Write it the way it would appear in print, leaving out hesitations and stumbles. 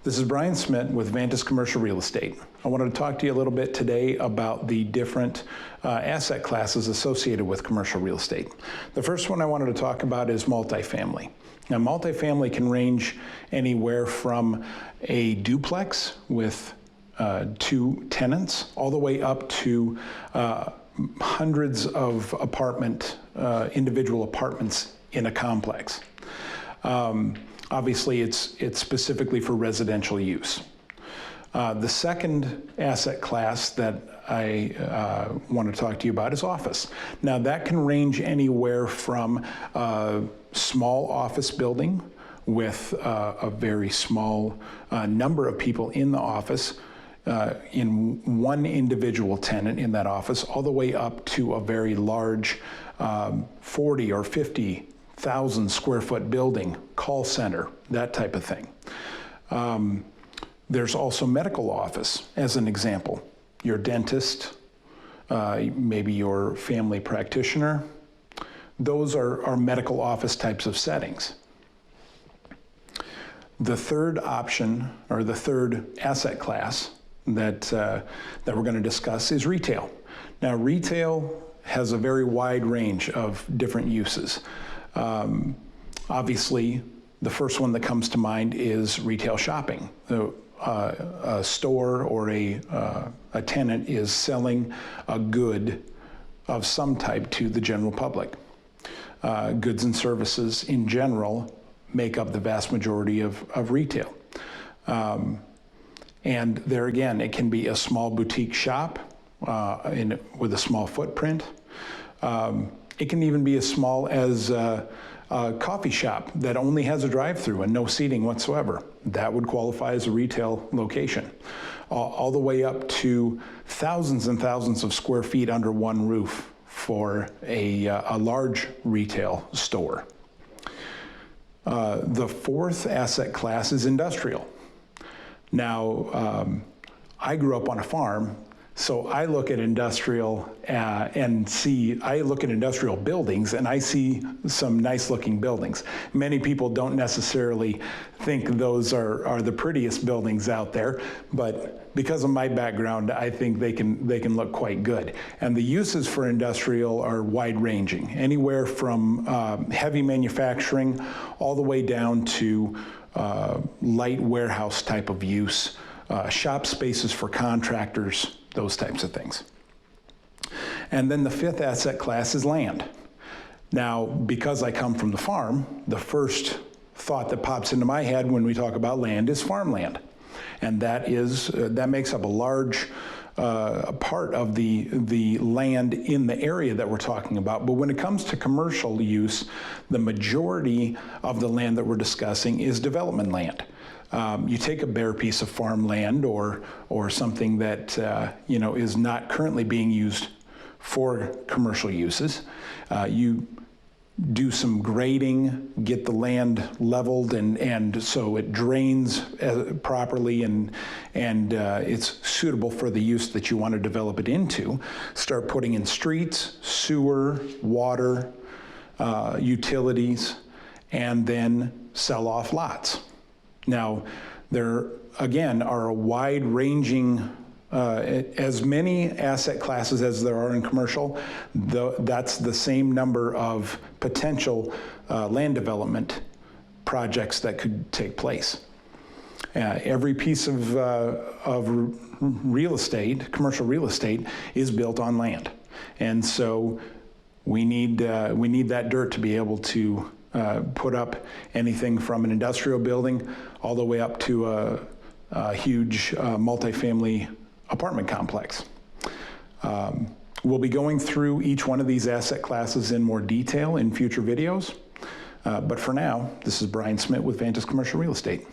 This is Brian Smith with Vantis Commercial Real Estate. I wanted to talk to you a little bit today about the different asset classes associated with commercial real estate. The first one I wanted to talk about is multifamily. Now, multifamily can range anywhere from a duplex with 2 tenants all the way up to hundreds of individual apartments in a complex. Obviously, it's specifically for residential use. The second asset class that I want to talk to you about is office. Now, that can range anywhere from a small office building with a very small number of people in the office, in one individual tenant in that office, all the way up to a very large 40 or 50,000 square foot building, call center, that type of thing. There's also medical office, as an example. Your dentist, maybe your family practitioner. Those are medical office types of settings. The third option, or the third asset class that we're going to discuss is retail. Now, retail has a very wide range of different uses. Obviously, the first one that comes to mind is retail shopping. A store or a tenant is selling a good of some type to the general public. Goods and services in general make up the vast majority of retail. And there again, it can be a small boutique shop with a small footprint. It can even be as small as a coffee shop that only has a drive-through and no seating whatsoever. That would qualify as a retail location. All the way up to thousands and thousands of square feet under one roof for a large retail store. The fourth asset class is industrial. Now, I grew up on a farm, so I look at industrial I look at industrial buildings and I see some nice looking buildings. Many people don't necessarily think those are the prettiest buildings out there, but because of my background, I think they can look quite good. And the uses for industrial are wide ranging, anywhere from heavy manufacturing all the way down to light warehouse type of use, shop spaces for contractors, those types of things. And then the fifth asset class is land. Now, because I come from the farm, the first thought that pops into my head when we talk about land is farmland. And that makes up a large part of the land in the area that we're talking about. But when it comes to commercial use, the majority of the land that we're discussing is development land. You take a bare piece of farmland or something that is not currently being used for commercial uses. You do some grading, get the land leveled, and so it drains properly and it's suitable for the use that you want to develop it into. Start putting in streets, sewer, water, utilities, and then sell off lots. Now, there, again, are a wide-ranging, as many asset classes as there are in commercial, that's the same number of potential land development projects that could take place. Every piece of real estate, commercial real estate, is built on land. And so we need that dirt to be able to put up anything from an industrial building all the way up to a huge multifamily apartment complex. We'll be going through each one of these asset classes in more detail in future videos. But for now, this is Brian Smith with Vantis Commercial Real Estate.